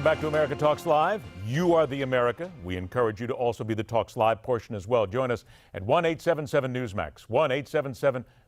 back to America Talks Live. You are the America. We encourage you to also be the Talks Live portion as well. Join us at 1-877-NEWSMAX,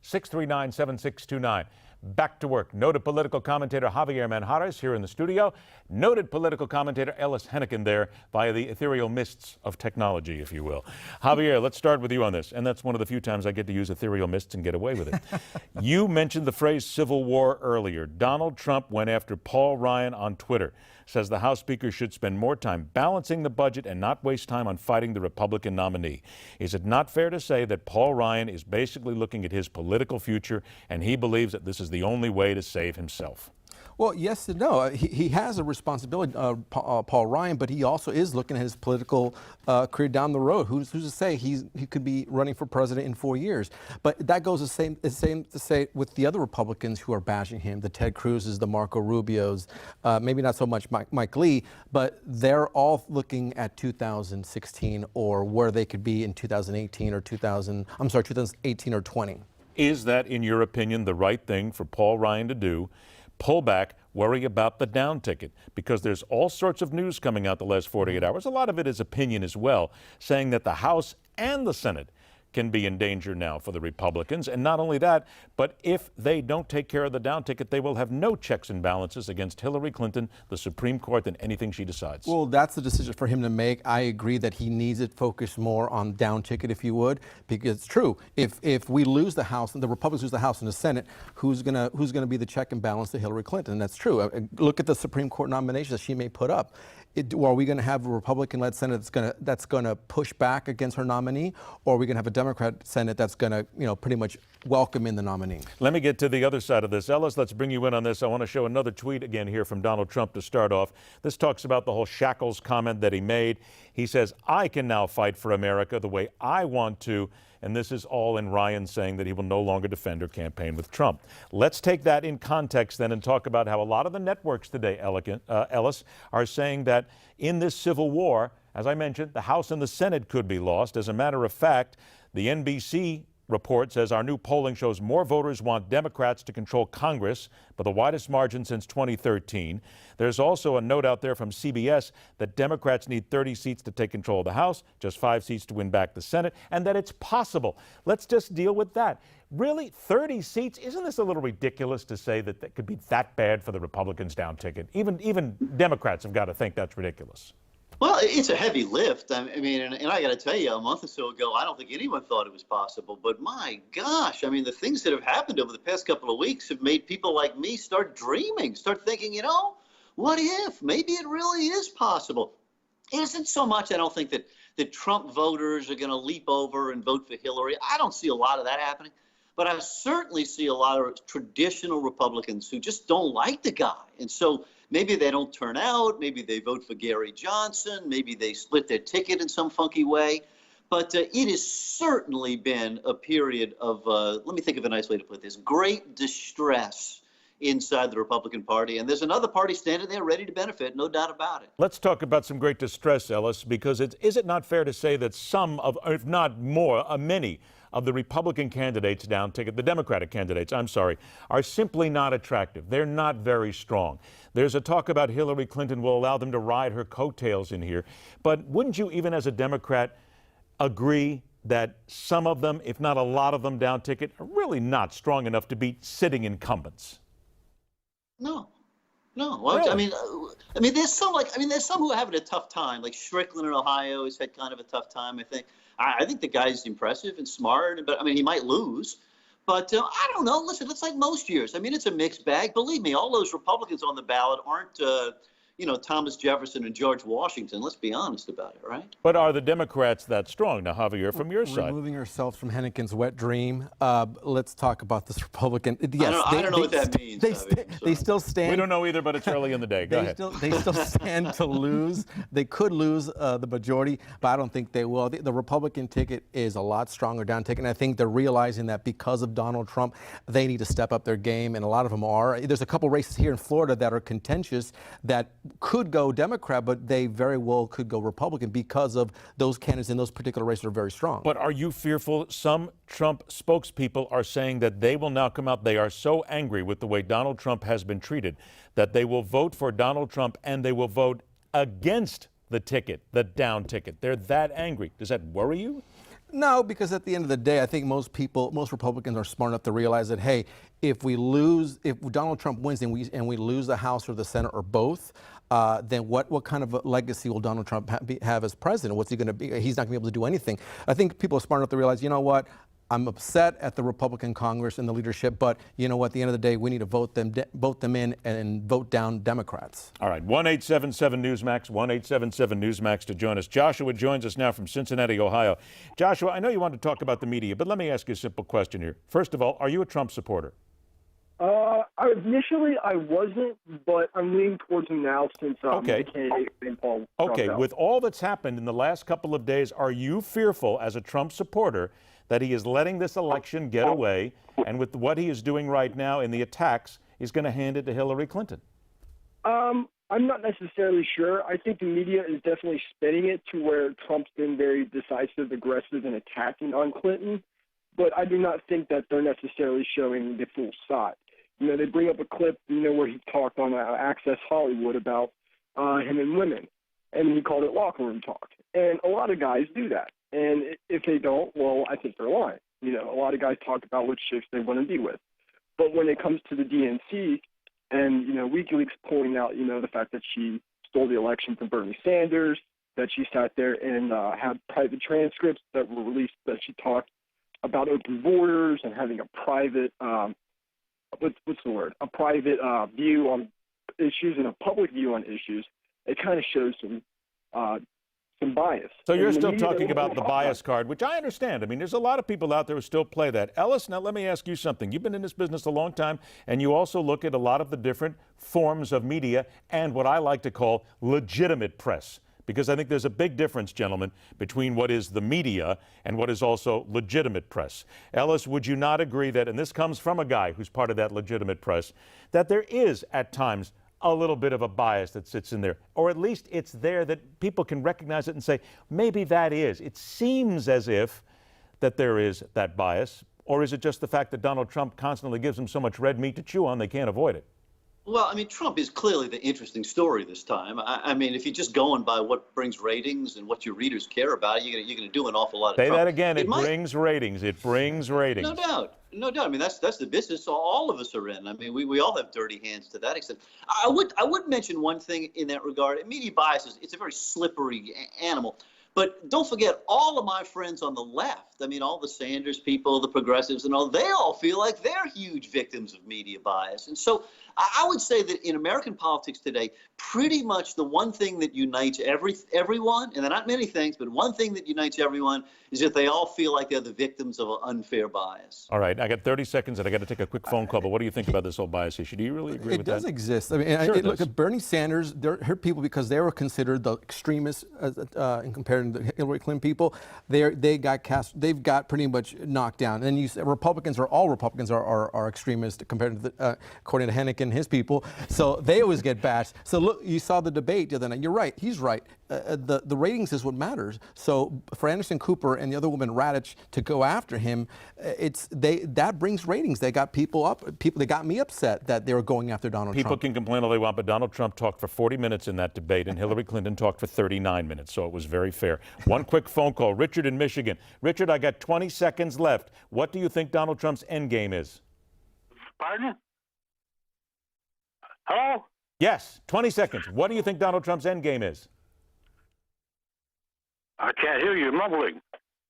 1-877-639-7629. Back to work. Noted political commentator Javier Manjarres here in the studio. Noted political commentator Ellis Henican there via the ethereal mists of technology, if you will. Javier, let's start with you on this. And that's one of the few times I get to use ethereal mists and get away with it. You mentioned the phrase civil war earlier. Donald Trump went after Paul Ryan on Twitter. Says the House Speaker should spend more time balancing the budget and not waste time on fighting the Republican nominee. Is it not fair to say that Paul Ryan is basically looking at his political future and he believes that this is the only way to save himself? Well, yes and no. He has a responsibility, Paul Ryan, but he also is looking at his political career down the road. Who's to say he could be running for president in 4 years? But that goes the same to say with the other Republicans who are bashing him, the Ted Cruz's, the Marco Rubios, maybe not so much Mike Lee, but they're all looking at 2016 or where they could be in 2018 or 2018 or 20. Is that, in your opinion, the right thing for Paul Ryan to do? Pull back, worry about the down ticket, because there's all sorts of news coming out the last 48 hours. A lot of it is opinion as well, saying that the House and the Senate can be in danger now for the Republicans. And not only that, but if they don't take care of the down ticket, they will have no checks and balances against Hillary Clinton, the Supreme Court, and anything she decides. Well, that's the decision for him to make. I agree that he needs it focused more on down ticket, if you would, because it's true. If we lose the House and the Republicans lose the House and the Senate, who's gonna be the check and balance to Hillary Clinton? And that's true. Look at the Supreme Court nominations that she may put up. Are we going to have a Republican-led Senate that's going to push back against her nominee, or are we going to have a Democrat Senate that's going to, pretty much welcome in the nominee? Let me get to the other side of this. Ellis, let's bring you in on this. I want to show another tweet again here from Donald Trump to start off. This talks about the whole shackles comment that he made. He says, I can now fight for America the way I want to. And this is all in Ryan saying that he will no longer defend or campaign with Trump. Let's take that in context then and talk about how a lot of the networks today, Ellis, are saying that in this civil war, as I mentioned, the House and the Senate could be lost. As a matter of fact, the NBC report says our new polling shows more voters want Democrats to control Congress by the widest margin since 2013. There's also a note out there from CBS that Democrats need 30 seats to take control of the House, just 5 seats to win back the Senate, and that it's possible. Let's just deal with that. Really, 30 seats? Isn't this a little ridiculous to say that that could be that bad for the Republicans down ticket? Even Democrats have got to think that's ridiculous. Well, it's a heavy lift. I mean, and I got to tell you, a month or so ago, I don't think anyone thought it was possible. But my gosh, I mean, the things that have happened over the past couple of weeks have made people like me start dreaming, start thinking, what if? Maybe it really is possible. It isn't so much, I don't think, that Trump voters are going to leap over and vote for Hillary. I don't see a lot of that happening. But I certainly see a lot of traditional Republicans who just don't like the guy. And so maybe they don't turn out. Maybe they vote for Gary Johnson. Maybe they split their ticket in some funky way. But it has certainly been a period of, let me think of a nice way to put this, great distress inside the Republican Party. And there's another party standing there ready to benefit, no doubt about it. Let's talk about some great distress, Ellis, because is it not fair to say that some of, if not more, many of the Republican candidates down ticket, the Democratic candidates, are simply not attractive. They're not very strong. There's a talk about Hillary Clinton will allow them to ride her coattails in here. But wouldn't you, even as a Democrat, agree that some of them, if not a lot of them down ticket, are really not strong enough to beat sitting incumbents? No. Well, really? I mean, there's some who are having a tough time, like Strickland in Ohio has had kind of a tough time, I think. I think the guy's impressive and smart, but he might lose. But I don't know. Listen, it's like most years. I mean, it's a mixed bag. Believe me, all those Republicans on the ballot aren't, Thomas Jefferson and George Washington. Let's be honest about it, right? But are the Democrats that strong? Now, Javier, from your side. Removing ourselves from Henican's wet dream, let's talk about this Republican. Yes, I don't know what that means. They still stand. We don't know either, but it's early in the day. Go ahead. They still stand to lose. They could lose the majority, but I don't think they will. The Republican ticket is a lot stronger down ticket, and I think they're realizing that because of Donald Trump, they need to step up their game, and a lot of them are. There's a couple races here in Florida that are contentious that could go Democrat, but they very well could go Republican because of those candidates in those particular races are very strong. But are you fearful? Some Trump spokespeople are saying that they will now come out. They are so angry with the way Donald Trump has been treated that they will vote for Donald Trump and they will vote against the ticket, the down ticket. They're that angry. Does that worry you? No, because at the end of the day, I think most Republicans are smart enough to realize that, hey, if Donald Trump wins and we lose the House or the Senate or both, then what kind of a legacy will Donald Trump have as president? What's he going to be? He's not going to be able to do anything. I think people are smart enough to realize, you know what? I'm upset at the Republican Congress and the leadership, but you know what? At the end of the day, we need to vote them in and vote down Democrats. All right, 1-877-Newsmax, 1-877-Newsmax to join us. Joshua joins us now from Cincinnati, Ohio. Joshua, I know you want to talk about the media, but let me ask you a simple question here. First of all, are you a Trump supporter? Initially, I wasn't, but I'm leaning towards him now since Okay. the candidate St. Paul. Okay, with all that's happened in the last couple of days, are you fearful as a Trump supporter that he is letting this election get away, and with what he is doing right now in the attacks, he's going to hand it to Hillary Clinton? I'm not necessarily sure. I think the media is definitely spinning it to where Trump's been very decisive, aggressive, and attacking on Clinton, but I do not think that they're necessarily showing the full side. You know, they bring up a clip, where he talked on Access Hollywood about him and women, and he called it locker room talk. And a lot of guys do that. And if they don't, well, I think they're lying. A lot of guys talk about which chicks they want to be with. But when it comes to the DNC and, WikiLeaks pointing out, the fact that she stole the election from Bernie Sanders, that she sat there and had private transcripts that were released that she talked about open borders and having a private, what's the word? A private view on issues and a public view on issues. It kind of shows some bias. So you're still talking about the bias card, which I understand. I mean, there's a lot of people out there who still play that. Ellis, now let me ask you something. You've been in this business a long time, and you also look at a lot of the different forms of media and what I like to call legitimate press. Because I think there's a big difference, gentlemen, between what is the media and what is also legitimate press. Ellis, would you not agree that, and this comes from a guy who's part of that legitimate press, that there is at times a little bit of a bias that sits in there, or at least it's there that people can recognize it and say, maybe that is. It seems as if that there is that bias, or is it just the fact that Donald Trump constantly gives them so much red meat to chew on they can't avoid it? Well, I mean, Trump is clearly the interesting story this time. I mean, if you're just going by what brings ratings and what your readers care about, you're going to do an awful lot of Say Trump. that again. It brings ratings. It brings ratings. No doubt. No doubt. I mean, that's the business all of us are in. I mean, we all have dirty hands to that extent. I would mention one thing in that regard. Media bias it's a very slippery animal. But don't forget, all of my friends on the left, I mean, all the Sanders people, the progressives and all, they all feel like they're huge victims of media bias. And so I would say that in American politics today, pretty much the one thing that unites everyone, and there are not many things, but one thing that unites everyone is that they all feel like they're the victims of an unfair bias. All right, I got 30 seconds and I got to take a quick phone call, but what do you think about this whole bias issue? Do you really agree with that? It does exist. I mean, Sure it look does. at Bernie Sanders. They're people because they were considered the extremists in comparing to the Hillary Clinton people. They've got pretty much knocked down. And you say all Republicans are extremists compared to according to Henican and his people. So they always get bashed. So look, you saw the debate the other night. You're right. He's right. The ratings is what matters. So for Anderson Cooper and the other woman Radich to go after him, that brings ratings. They got people up. They got me upset that they were going after Donald Trump. People can complain all they want, but Donald Trump talked for 40 minutes in that debate, and Hillary Clinton talked for 39 minutes, so it was very fair. One quick phone call. Richard in Michigan. Richard, I got 20 seconds left. What do you think Donald Trump's end game is? Pardon? Hello? Yes, 20 seconds. What do you think Donald Trump's end game is? I can't hear you mumbling.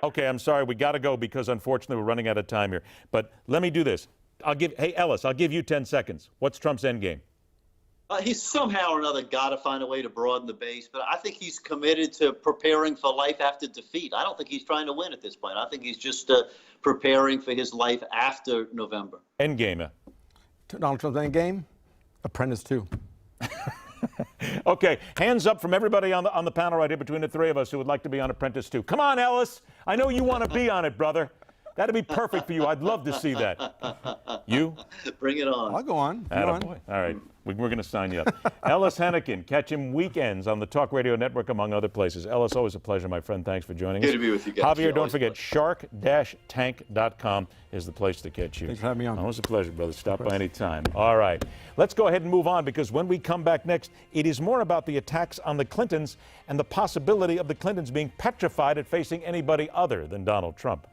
Okay, I'm sorry. We got to go because unfortunately we're running out of time here. But let me do this. Hey, Ellis, I'll give you 10 seconds. What's Trump's end game? He's somehow or another got to find a way to broaden the base, but I think he's committed to preparing for life after defeat. I don't think he's trying to win at this point. I think he's just preparing for his life after November. End game. Donald Trump's end game? Apprentice 2. Okay, hands up from everybody on the panel right here between the three of us who would like to be on Apprentice 2. Come on, Ellis. I know you want to be on it, brother. That'd be perfect for you. I'd love to see that. You? I'll go on. Attaboy. All right. We're going to sign you up. Ellis Henican, catch him weekends on the Talk Radio Network, among other places. Ellis, always a pleasure, my friend. Thanks for joining us. Good to be with you guys. Javier, don't Always a forget, shark-tank.com is the place to catch you. Thanks for having me on. Always a pleasure, brother. Stop by any time. All right. Let's go ahead and move on, because when we come back next, it is more about the attacks on the Clintons and the possibility of the Clintons being petrified at facing anybody other than Donald Trump.